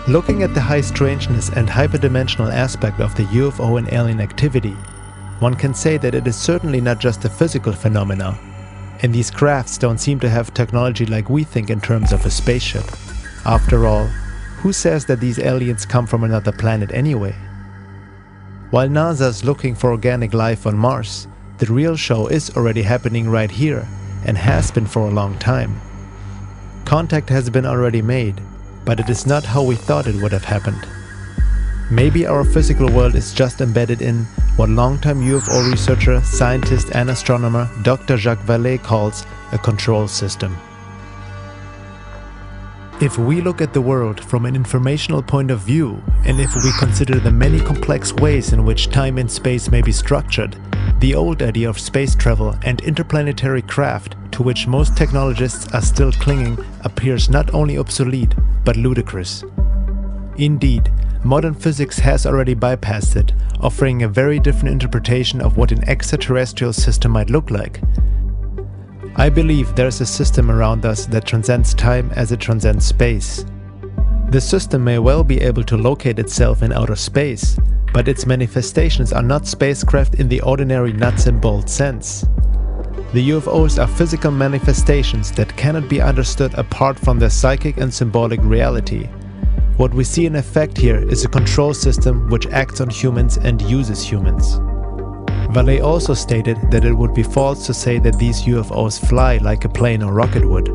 Looking at the high strangeness and hyperdimensional aspect of the UFO and alien activity, one can say that it is certainly not just a physical phenomena, and these crafts don't seem to have technology like we think in terms of a spaceship. After all, who says that these aliens come from another planet anyway? While NASA's looking for organic life on Mars, the real show is already happening right here, and has been for a long time. Contact has been already made, but it is not how we thought it would have happened. Maybe our physical world is just embedded in what longtime UFO researcher, scientist and astronomer Dr. Jacques Vallée calls a control system. If we look at the world from an informational point of view, and if we consider the many complex ways in which time and space may be structured, the old idea of space travel and interplanetary craft, to which most technologists are still clinging, appears not only obsolete, but ludicrous. Indeed, modern physics has already bypassed it, offering a very different interpretation of what an extraterrestrial system might look like. I believe there is a system around us that transcends time as it transcends space. The system may well be able to locate itself in outer space, but its manifestations are not spacecraft in the ordinary nuts and bolts sense. The UFOs are physical manifestations that cannot be understood apart from their psychic and symbolic reality. What we see in effect here is a control system which acts on humans and uses humans. Vallée also stated that it would be false to say that these UFOs fly like a plane or rocket would.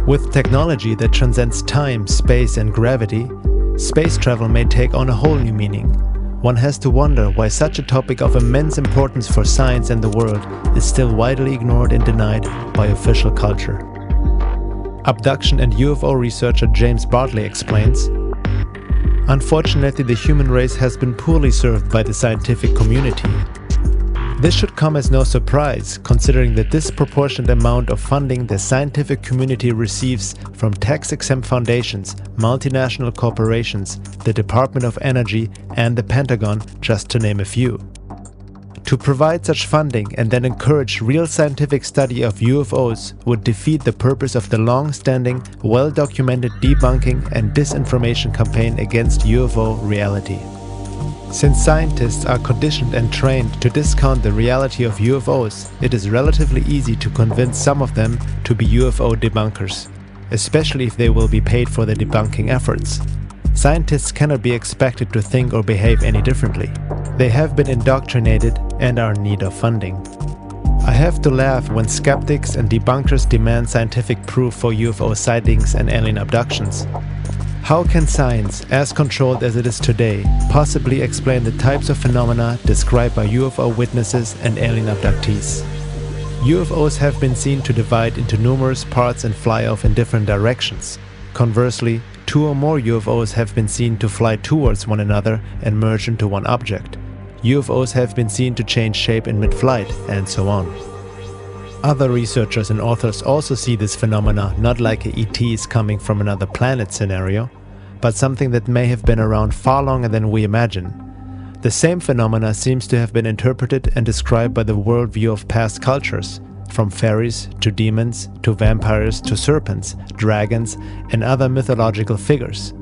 With technology that transcends time, space and gravity, space travel may take on a whole new meaning. One has to wonder why such a topic of immense importance for science and the world is still widely ignored and denied by official culture. Abduction and UFO researcher James Bartley explains, "Unfortunately, the human race has been poorly served by the scientific community. This should come as no surprise, considering the disproportionate amount of funding the scientific community receives from tax-exempt foundations, multinational corporations, the Department of Energy, and the Pentagon, just to name a few. To provide such funding and then encourage real scientific study of UFOs would defeat the purpose of the long-standing, well-documented debunking and disinformation campaign against UFO reality. Since scientists are conditioned and trained to discount the reality of UFOs, it is relatively easy to convince some of them to be UFO debunkers, especially if they will be paid for their debunking efforts. Scientists cannot be expected to think or behave any differently. They have been indoctrinated and are in need of funding. I have to laugh when skeptics and debunkers demand scientific proof for UFO sightings and alien abductions. How can science, as controlled as it is today, possibly explain the types of phenomena described by UFO witnesses and alien abductees? UFOs have been seen to divide into numerous parts and fly off in different directions. Conversely, two or more UFOs have been seen to fly towards one another and merge into one object. UFOs have been seen to change shape in mid-flight, and so on. Other researchers and authors also see this phenomena not like a ET is coming from another planet scenario, but something that may have been around far longer than we imagine. The same phenomena seems to have been interpreted and described by the worldview of past cultures, from fairies to demons to vampires to serpents, dragons, and other mythological figures.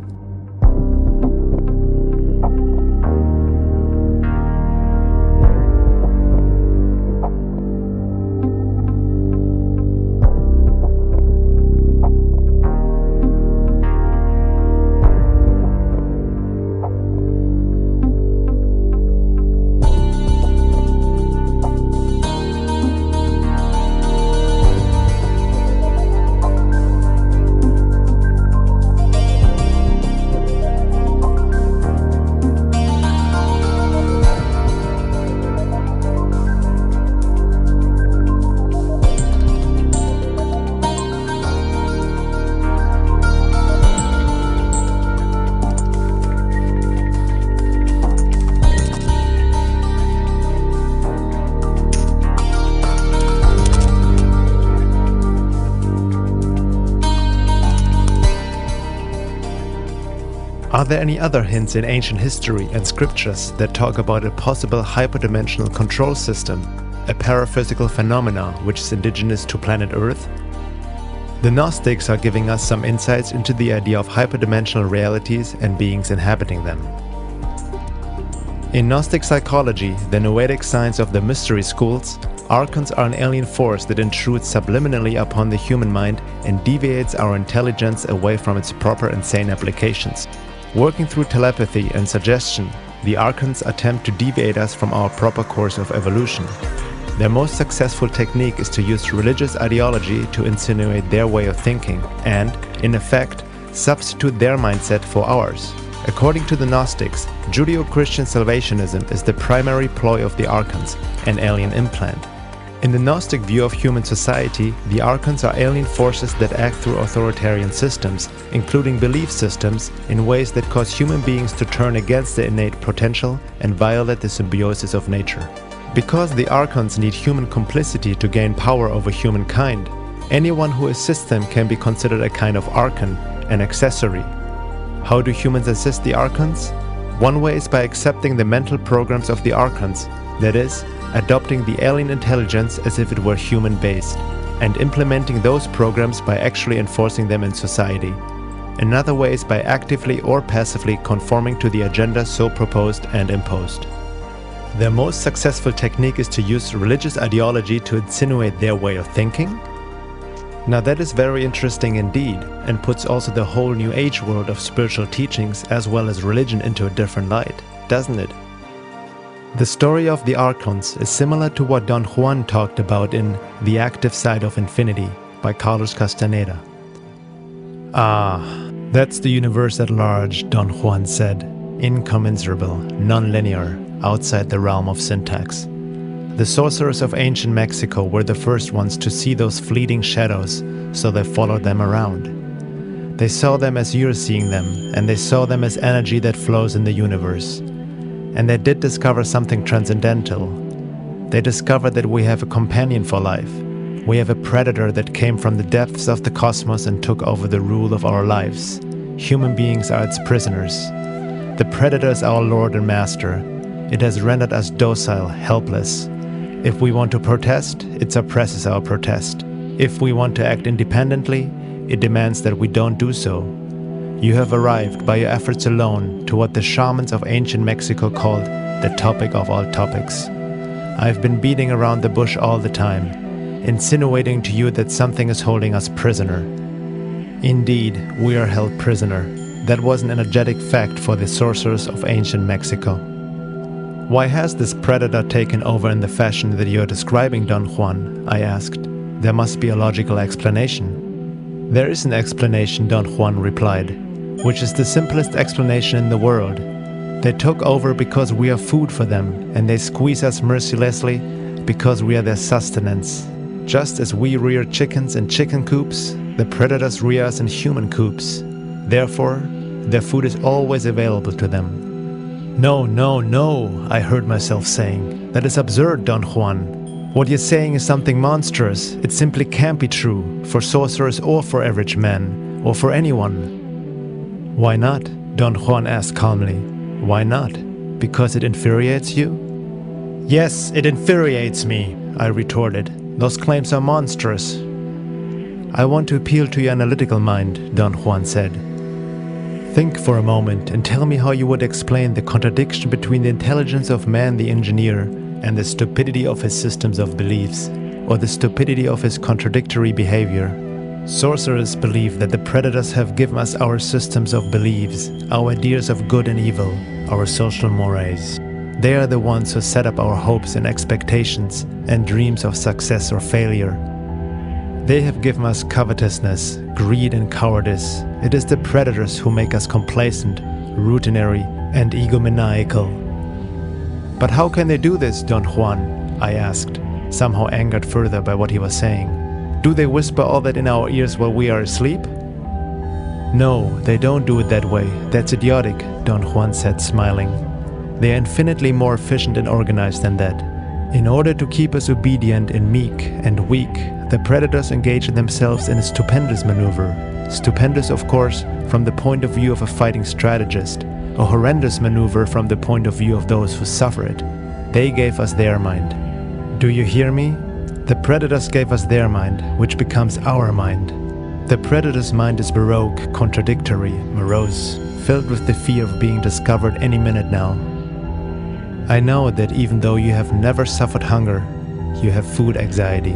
Are there any other hints in ancient history and scriptures that talk about a possible hyperdimensional control system, a paraphysical phenomena which is indigenous to planet Earth? The Gnostics are giving us some insights into the idea of hyperdimensional realities and beings inhabiting them. In Gnostic psychology, the noetic science of the mystery schools, archons are an alien force that intrudes subliminally upon the human mind and deviates our intelligence away from its proper and sane applications. Working through telepathy and suggestion, the archons attempt to deviate us from our proper course of evolution. Their most successful technique is to use religious ideology to insinuate their way of thinking and, in effect, substitute their mindset for ours. According to the Gnostics, Judeo-Christian salvationism is the primary ploy of the archons, an alien implant. In the Gnostic view of human society, the archons are alien forces that act through authoritarian systems, including belief systems, in ways that cause human beings to turn against their innate potential and violate the symbiosis of nature. Because the archons need human complicity to gain power over humankind, anyone who assists them can be considered a kind of archon, an accessory. How do humans assist the archons? One way is by accepting the mental programs of the archons, that is, adopting the alien intelligence as if it were human-based, and implementing those programs by actually enforcing them in society. Another way is by actively or passively conforming to the agenda so proposed and imposed. Their most successful technique is to use religious ideology to insinuate their way of thinking? Now that is very interesting indeed, and puts also the whole New Age world of spiritual teachings as well as religion into a different light, doesn't it? The story of the archons is similar to what Don Juan talked about in The Active Side of Infinity by Carlos Castaneda. Ah, that's the universe at large, Don Juan said, incommensurable, non-linear, outside the realm of syntax. The sorcerers of ancient Mexico were the first ones to see those fleeting shadows, so they followed them around. They saw them as you're seeing them, and they saw them as energy that flows in the universe. And they did discover something transcendental. They discovered that we have a companion for life. We have a predator that came from the depths of the cosmos and took over the rule of our lives. Human beings are its prisoners. The predator is our lord and master. It has rendered us docile, helpless. If we want to protest, it suppresses our protest. If we want to act independently, it demands that we don't do so. You have arrived by your efforts alone to what the shamans of ancient Mexico called the topic of all topics. I've been beating around the bush all the time, insinuating to you that something is holding us prisoner. Indeed, we are held prisoner. That was an energetic fact for the sorcerers of ancient Mexico. Why has this predator taken over in the fashion that you're describing, Don Juan? I asked. There must be a logical explanation. There is an explanation, Don Juan replied, which is the simplest explanation in the world. They took over because we are food for them, and they squeeze us mercilessly because we are their sustenance. Just as we rear chickens in chicken coops, the predators rear us in human coops. Therefore, their food is always available to them. No, no, no, I heard myself saying. That is absurd, Don Juan. What you're saying is something monstrous. It simply can't be true, for sorcerers or for average men, or for anyone. Why not? Don Juan asked calmly. Why not? Because it infuriates you? Yes, it infuriates me, I retorted. Those claims are monstrous. I want to appeal to your analytical mind, Don Juan said. Think for a moment and tell me how you would explain the contradiction between the intelligence of man the engineer and the stupidity of his systems of beliefs, or the stupidity of his contradictory behavior. Sorcerers believe that the predators have given us our systems of beliefs, our ideas of good and evil, our social mores. They are the ones who set up our hopes and expectations and dreams of success or failure. They have given us covetousness, greed and cowardice. It is the predators who make us complacent, routinary and egomaniacal. But how can they do this, Don Juan? I asked, somehow angered further by what he was saying. Do they whisper all that in our ears while we are asleep? No, they don't do it that way. That's idiotic, Don Juan said, smiling. They are infinitely more efficient and organized than that. In order to keep us obedient and meek and weak, the predators engage themselves in a stupendous maneuver. Stupendous, of course, from the point of view of a fighting strategist. A horrendous maneuver from the point of view of those who suffer it. They gave us their mind. Do you hear me? The predators gave us their mind, which becomes our mind. The predator's mind is baroque, contradictory, morose, filled with the fear of being discovered any minute now. I know that even though you have never suffered hunger, you have food anxiety,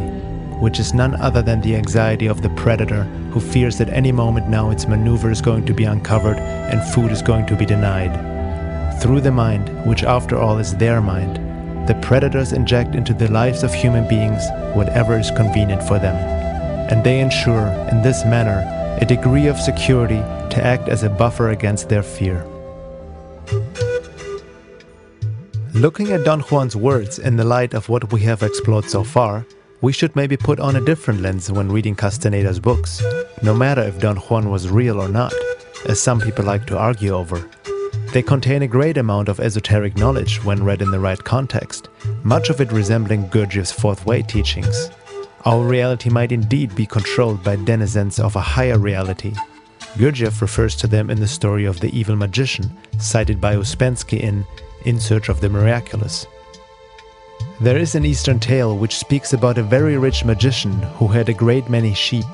which is none other than the anxiety of the predator who fears that any moment now its maneuver is going to be uncovered and food is going to be denied. Through the mind, which after all is their mind, the predators inject into the lives of human beings whatever is convenient for them, and they ensure, in this manner, a degree of security to act as a buffer against their fear. Looking at Don Juan's words in the light of what we have explored so far, we should maybe put on a different lens when reading Castaneda's books, no matter if Don Juan was real or not, as some people like to argue over. They contain a great amount of esoteric knowledge when read in the right context, much of it resembling Gurdjieff's fourth way teachings. Our reality might indeed be controlled by denizens of a higher reality. Gurdjieff refers to them in the story of the evil magician, cited by Ouspensky in Search of the Miraculous. There is an Eastern tale which speaks about a very rich magician who had a great many sheep.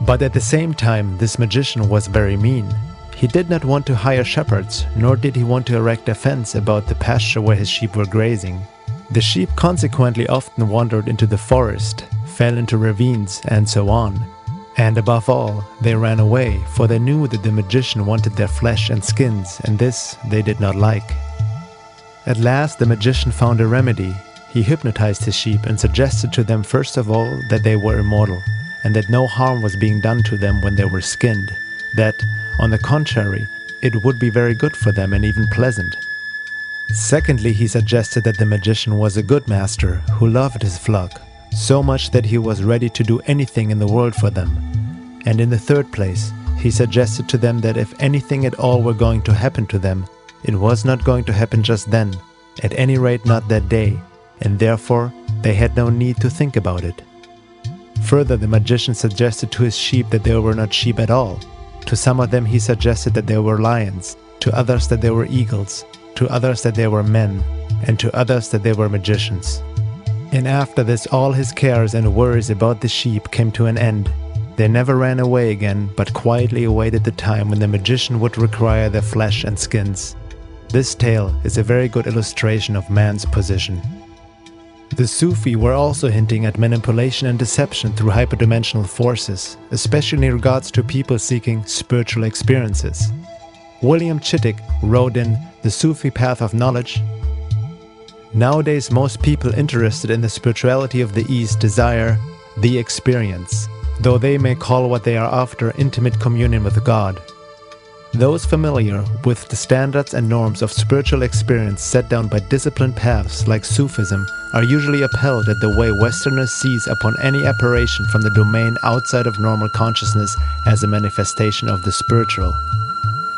But at the same time, this magician was very mean. He did not want to hire shepherds, nor did he want to erect a fence about the pasture where his sheep were grazing. The sheep consequently often wandered into the forest, fell into ravines, and so on. And above all, they ran away, for they knew that the magician wanted their flesh and skins, and this they did not like. At last the magician found a remedy. He hypnotized his sheep and suggested to them first of all that they were immortal, and that no harm was being done to them when they were skinned, that, on the contrary, it would be very good for them and even pleasant. Secondly, he suggested that the magician was a good master who loved his flock, so much that he was ready to do anything in the world for them. And in the third place, he suggested to them that if anything at all were going to happen to them, it was not going to happen just then, at any rate not that day, and therefore they had no need to think about it. Further, the magician suggested to his sheep that they were not sheep at all. To some of them he suggested that they were lions, to others that they were eagles, to others that they were men, and to others that they were magicians. And after this all his cares and worries about the sheep came to an end. They never ran away again, but quietly awaited the time when the magician would require their flesh and skins. This tale is a very good illustration of man's position. The Sufi were also hinting at manipulation and deception through hyperdimensional forces, especially in regards to people seeking spiritual experiences. William Chittick wrote in The Sufi Path of Knowledge, "Nowadays most people interested in the spirituality of the East desire the experience, though they may call what they are after intimate communion with God. Those familiar with the standards and norms of spiritual experience set down by disciplined paths like Sufism are usually upheld at the way Westerners seize upon any apparition from the domain outside of normal consciousness as a manifestation of the spiritual.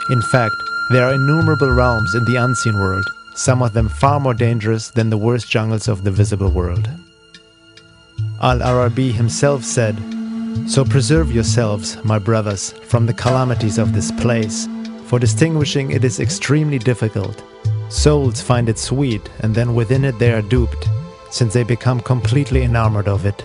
In fact, there are innumerable realms in the unseen world, some of them far more dangerous than the worst jungles of the visible world." Al-Arabi himself said, "So preserve yourselves, my brothers, from the calamities of this place, for distinguishing it is extremely difficult. Souls find it sweet, and then within it they are duped, since they become completely enamored of it."